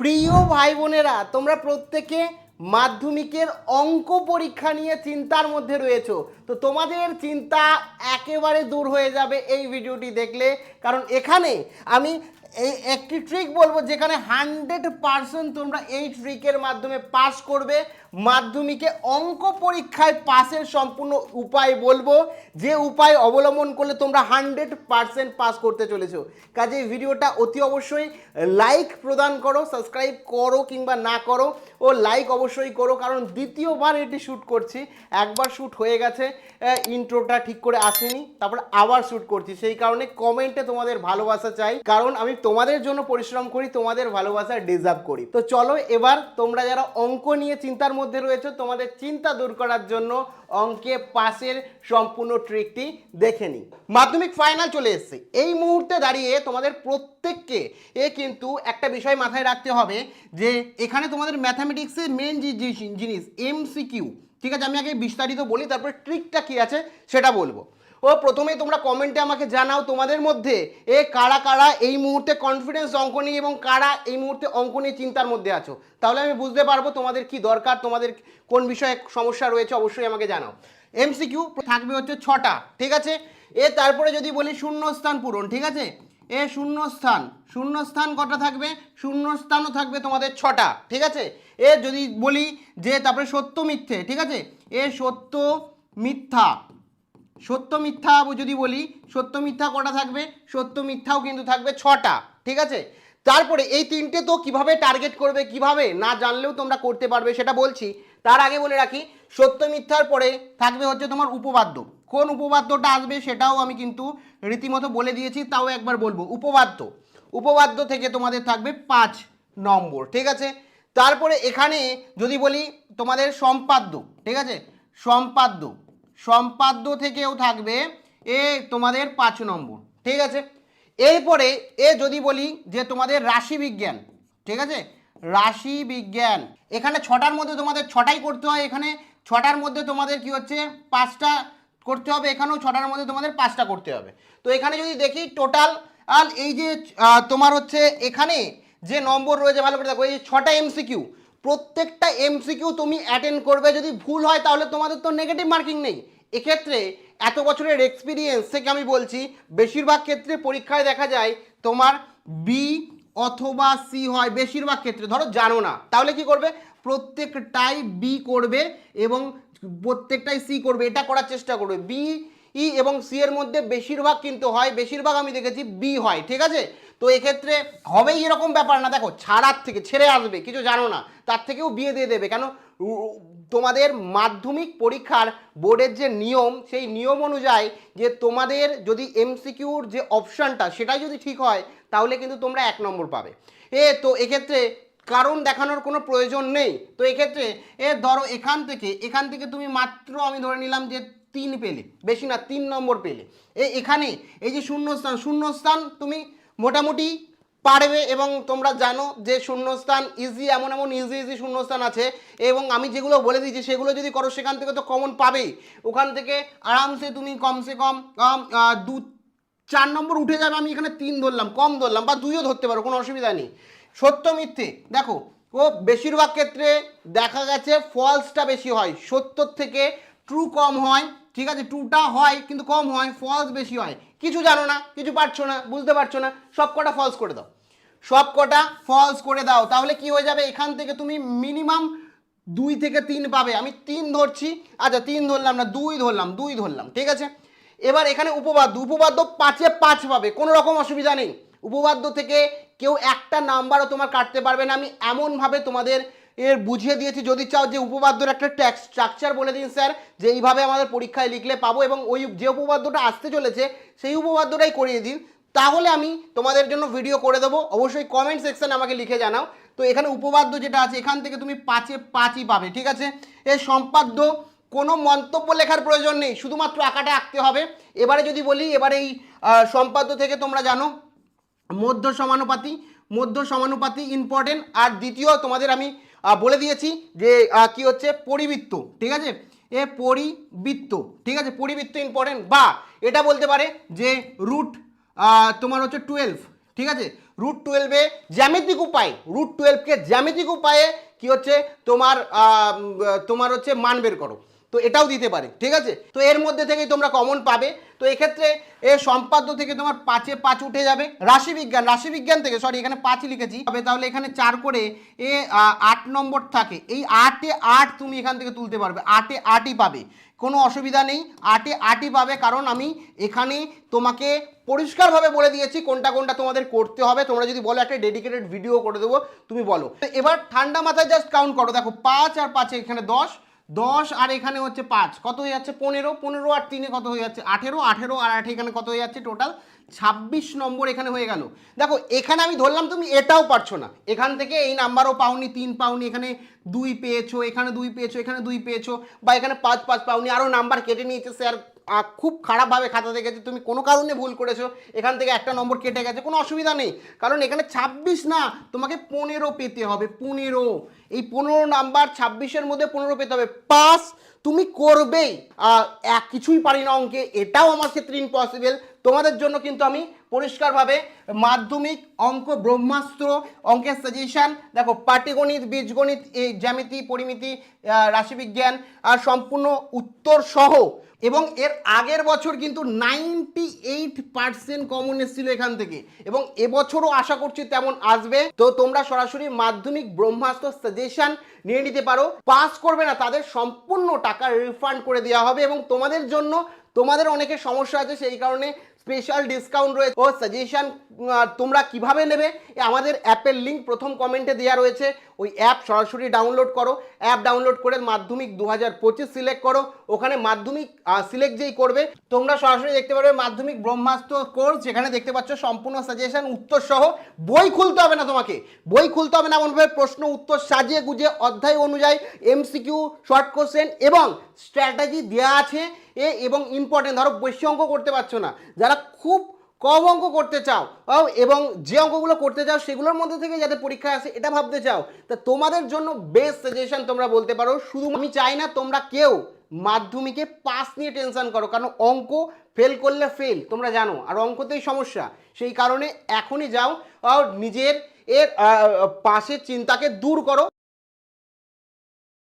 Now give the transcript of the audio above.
প্রিয় ভাই বোনেরা, তোমরা প্রত্যেকে মাধ্যমিকের অঙ্ক পরীক্ষা নিয়ে চিন্তার মধ্যে রয়েছো। তো তোমাদের চিন্তা একেবারে দূর হয়ে যাবে এই ভিডিওটি দেখলে, কারণ এখানে আমি একটি ট্রিক বলবো যেখানে 100% তোমরা এই ট্রিকের মাধ্যমে পাস করবে। মাধ্যমিকে অঙ্ক পরীক্ষায় পাসের সম্পূর্ণ উপায় বলবো, যে উপায় অবলম্বন করলে তোমরা 100% পাস করতে চলেছো। কাজে ভিডিওটা অতি অবশ্যই লাইক প্রদান করো, সাবস্ক্রাইব করো কিংবা না করো, ও লাইক অবশ্যই করো, কারণ দ্বিতীয়বার এটি শ্যুট করছি। একবার শ্যুট হয়ে গেছে, ইন্ট্রোটা ঠিক করে আসেনি, তারপর আবার শ্যুট করছি। সেই কারণে কমেন্টে তোমাদের ভালোবাসা চাই, কারণ আমি তোমাদের জন্য পরিশ্রম করি, তোমাদের ভালোবাসা ডিজার্ভ করি। তো চলো এবার তোমরা যারা অঙ্ক নিয়ে চিন্তার মধ্যে রয়েছে, তোমাদের চিন্তা দূর করার জন্য অঙ্কে পাসের সম্পূর্ণ ট্রিকটি দেখে নিই। মাধ্যমিক ফাইনাল চলে এসেছে, এই মুহূর্তে দাঁড়িয়ে তোমাদের প্রত্যেককে কিন্তু একটা বিষয় মাথায় রাখতে হবে যে এখানে তোমাদের ম্যাথামেটিক্সের মেন যে জিনিস এমসিকিউ, ঠিক আছে? আমি আগে বিস্তারিত বলি, তারপরে ট্রিকটা কি আছে সেটা বলবো। ও প্রথমেই তোমরা কমেন্টে আমাকে জানাও তোমাদের মধ্যে কারা কারা এই মুহূর্তে কনফিডেন্স অঙ্ক নিয়ে এবং কারা এই মুহূর্তে অঙ্ক নিয়ে চিন্তার মধ্যে আছো, তাহলে আমি বুঝতে পারবো তোমাদের কি দরকার, তোমাদের কোন বিষয়ে সমস্যা রয়েছে। অবশ্যই আমাকে জানাও। এমসিকিউ থাকবে হচ্ছে 6টা, ঠিক আছে? তারপরে যদি বলি শূন্যস্থান পূরণ, ঠিক আছে? শূন্যস্থান কটা থাকবে? শূন্যস্থানও থাকবে তোমাদের 6টা, ঠিক আছে? যদি বলি যে তারপরে সত্য মিথ্যে, ঠিক আছে? সত্য মিথ্যা যদি বলি, সত্য মিথ্যা কটা থাকবে? সত্য মিথ্যাও কিন্তু থাকবে 6টা, ঠিক আছে? তারপরে এই তিনটে তো কিভাবে টার্গেট করবে, কিভাবে না জানলেও তোমরা করতে পারবে সেটা বলছি। তার আগে বলে রাখি, সত্য মিথ্যার পরে থাকবে হচ্ছে তোমার উপপাদ্য। কোন উপপাদ্যটা আসবে সেটাও আমি কিন্তু রীতিমতো বলে দিয়েছি, তাও একবার বলবো। উপপাদ্য থেকে তোমাদের থাকবে 5 নম্বর, ঠিক আছে? তারপরে এখানে যদি বলি তোমাদের সম্পাদ্য, ঠিক আছে? সম্পাদ্য থেকেও থাকবে তোমাদের 5 নম্বর, ঠিক আছে? এরপরে যদি বলি যে তোমাদের রাশি বিজ্ঞান, ঠিক আছে? রাশি বিজ্ঞান এখানে 6টার মধ্যে তোমাদের 6টাই করতে হয়, এখানে 6টার মধ্যে তোমাদের কি হচ্ছে 5টা করতে হবে, এখানেও 6টার মধ্যে তোমাদের 5টা করতে হবে। তো এখানে যদি দেখি টোটাল এই যে তোমার হচ্ছে এখানে যে নম্বর রয়েছে, ভালো করে দেখো, এই 6টা এমসিকিউ, প্রত্যেকটা এমসিকিউ তুমি অ্যাটেন্ড করবে। যদি ভুল হয় তাহলে তোমাদের তো নেগেটিভ মার্কিং নেই। এক্ষেত্রে এত বছরের এক্সপিরিয়েন্স থেকে আমি বলছি, বেশিরভাগ ক্ষেত্রে পরীক্ষায় দেখা যায় তোমার বি অথবা সি হয়। বেশিরভাগ ক্ষেত্রে ধরো জানো না, তাহলে কি করবে? প্রত্যেকটাই বি করবে এবং প্রত্যেকটাই সি করবে, এটা করার চেষ্টা করবে। বি এবং সি এর মধ্যে বেশিরভাগ কিন্তু হয়, বেশিরভাগ আমি দেখেছি বি হয়, ঠিক আছে? তো এক্ষেত্রে হবেই এরকম ব্যাপার না, দেখো ছাড়ার থেকে ছেড়ে আসবে, কিছু জানো না তার থেকেও বিয়ে দিয়ে দেবে। কেন? তোমাদের মাধ্যমিক পরীক্ষার বোর্ডের যে নিয়ম, সেই নিয়ম অনুযায়ী যে তোমাদের যদি এমসিকিউর যে অপশানটা সেটাই যদি ঠিক হয়, তাহলে কিন্তু তোমরা 1 নম্বর পাবে। তো এক্ষেত্রে কারণ দেখানোর কোনো প্রয়োজন নেই। তো এক্ষেত্রে ধরো এখান থেকে তুমি মাত্র আমি ধরে নিলাম যে 3 পেলে, বেশি না 3 নম্বর পেলে। এখানে এই যে শূন্যস্থান তুমি মোটামুটি পারবে, এবং তোমরা জানো যে শূন্যস্থান ইজি, এমন ইজি শূন্যস্থান আছে, এবং আমি যেগুলো বলে দিয়েছি সেগুলো যদি করো সেখান থেকে তো কমন পাবেই। ওখান থেকে আরামসে তুমি কমসে কম 2-4 নম্বর উঠে যাবে। আমি এখানে 3 ধরলাম, কম ধরলাম, বা 2ও ধরতে পারো, কোনো অসুবিধা নেই। সত্য মিথ্যে দেখো, ও বেশিরভাগ ক্ষেত্রে দেখা গেছে ফলসটা বেশি হয়, সত্যর থেকে ট্রু কম হয়, ঠিক আছে? ট্রুটা হয় কিন্তু কম হয়, ফলস বেশি হয়। কিছু জানো না, কিছু পারছো না, বুঝতে পারছো না, সব কটা ফলস করে দাও, তাহলে কি হয়ে যাবে? এখান থেকে তুমি মিনিমাম 2 থেকে 3 পাবে। আমি 3 ধরছি, আচ্ছা 3 ধরলাম না, 2 ধরলাম, ঠিক আছে? এবার এখানে উপপাদ্য 5-এ 5 পাবে, কোনো রকম অসুবিধা নেই। উপপাদ্য থেকে কেউ একটা নাম্বারও তোমার কাটতে পারবে না। আমি এমনভাবে তোমাদের বুঝিয়ে দিয়েছি, যদি চাও যে উপপাদ্যর একটা স্ট্রাকচার বলে দিন স্যার, যে এইভাবে আমাদের পরীক্ষায় লিখলে পাবো, এবং ওই যে উপপাদ্যটা আসতে চলেছে সেই উপপাদ্যটাই করিয়ে দিন, তাহলে আমি তোমাদের জন্য ভিডিও করে দেবো। অবশ্যই কমেন্ট সেকশানে আমাকে লিখে জানাও। তো এখানে উপপাদ্য যেটা আছে এখান থেকে তুমি 5-এ 5ই পাবে, ঠিক আছে? এই সম্পাদ্য কোনো মন্তব্য লেখার প্রয়োজন নেই, শুধুমাত্র আঁকাটা আঁকতে হবে। এবারে যদি বলি, এবারে এই সম্পাদ্য থেকে তোমরা জানো মধ্য সমানুপাতি ইম্পর্টেন্ট। আর দ্বিতীয় তোমাদের আমি বলে দিয়েছি যে কি হচ্ছে পরিবৃত্ত, ঠিক আছে? পরিবৃত্ত, ঠিক আছে? পরিবৃত্ত ইম্পর্টেন্ট। বা এটা বলতে পারে যে রুট তোমার হচ্ছে 12, ঠিক আছে, √12 জ্যামিতিক উপায়, √12কে জ্যামিতিক উপায়ে কি হচ্ছে তোমার হচ্ছে মান বের করো, তো এটাও দিতে পারে। ঠিক আছে, তো এর মধ্যে থেকেই তোমরা কমন পাবে। তো এক্ষেত্রে এ সম্পাদ্য থেকে তোমার 5-এ 5 উঠে যাবে। রাশিবিজ্ঞান থেকে সরি এখানে 5 লিখেছি, তবে তাহলে এখানে 4 করে 8 নম্বর থাকে, এই 8-এ 8 তুমি এখান থেকে তুলতে পারবে, 8-এ 8ই পাবে, কোনো অসুবিধা নেই, 8-এ 8ই পাবে, কারণ আমি এখানে তোমাকে পরিষ্কারভাবে বলে দিয়েছি কোনটা কোনটা তোমাদের করতে হবে। তোমরা যদি বলো একটা ডেডিকেটেড ভিডিও করে দেবো, তুমি বলো। এবার ঠান্ডা মাথায় জাস্ট কাউন্ট করো, দেখো 5 আর 5 এখানে 10, 10 আর এখানে হচ্ছে 5 কত হয়ে যাচ্ছে 15, 15 আর 3 কত হয়ে যাচ্ছে 18, 18 আর 8 এখানে কত হয়ে যাচ্ছে টোটাল 26 নম্বর এখানে হয়ে গেল। দেখো এখানে আমি ধরলাম তুমি এটাও পারছো না, এখান থেকে এই নাম্বারও পাওনি, 3 পাওনি, এখানে 2 পেয়েছো, এখানে 2 পেয়েছো, এখানে 2 পেয়েছো, বা এখানে 5 5 পাওনি, আরও নাম্বার কেটে নিয়েছে স্যার, খুব খারাপভাবে খাতা দেখেছে, তুমি কোনো কারণে ভুল করেছো, এখান থেকে একটা নম্বর কেটে গেছে, কোনো অসুবিধা নেই, কারণ এখানে 26 না, তোমাকে 15 পেতে হবে, 15, এই 15 নাম্বার 26-এর মধ্যে 15 পেতে হবে, পাস তুমি করবেই। কিছুই পারি না অঙ্কে, এটাও আমার ক্ষেত্রে ইম্পসিবল, তোমাদের জন্য কিন্তু আমি পরিষ্কারভাবে মাধ্যমিক অঙ্ক ব্রহ্মাস্ত্র, অঙ্কের সাজেশান, দেখো পাটিগণিত, বীজগণিত, এই জ্যামিতি, পরিমিতি, রাশিবিজ্ঞান আর সম্পূর্ণ উত্তর সহ, এবং এর আগের বছর কিন্তু 98% কমন এসেছিল এখান থেকে, এবং এবছরও আশা করছি তেমন আসবে। তো তোমরা সরাসরি মাধ্যমিক ব্রহ্মাস্ত্র সাজেশান নিয়ে নিতে পারো, পাস করবে না তাদের সম্পূর্ণ টাকা রিফান্ড করে দেওয়া হবে, এবং তোমাদের জন্য, তোমাদের অনেকের সমস্যা আছে সেই কারণে স্পেশাল ডিসকাউন্ট রয়েছে। ও সাজেশান তোমরা কিভাবে নেবে, আমাদের অ্যাপের লিঙ্ক প্রথম কমেন্টে দেওয়া রয়েছে, ওই অ্যাপ সরাসরি ডাউনলোড করো, অ্যাপ ডাউনলোড করে মাধ্যমিক 2025 সিলেক্ট করো, ওখানে মাধ্যমিক সিলেক্ট যেই করবে তোমরা সরাসরি দেখতে পারবে মাধ্যমিক ব্রহ্মাস্ত্র কোর্স, যেখানে দেখতে পাচ্ছ সম্পূর্ণ সাজেশন উত্তর সহ, বই খুলতে হবে না তোমাকে, বই খুলতে হবে না, এমনভাবে প্রশ্ন উত্তর সাজিয়ে গুজিয়ে অধ্যায় অনুযায়ী এমসিকিউ, শর্ট কোশ্চেন এবং স্ট্র্যাটেজি দেওয়া আছে, এবং ইম্পর্টেন্ট, ধরো বেশি অঙ্ক করতে পারছো না, যারা খুব কম অঙ্ক করতে চাও এবং যে অঙ্কগুলো করতে চাও সেগুলোর মধ্যে থেকে যাতে পরীক্ষা আসে এটা ভাবতে চাও, তা তোমাদের জন্য বেস্ট সাজেশন তোমরা বলতে পারো। শুধু আমি চাই না তোমরা কেউ মাধ্যমিকে পাস নিয়ে টেনশন করো, কারণ অঙ্ক ফেল করলে ফেল তোমরা জানো, আর অঙ্কতেই সমস্যা, সেই কারণে এখনই যাও নিজের পাশের চিন্তাকে দূর করো।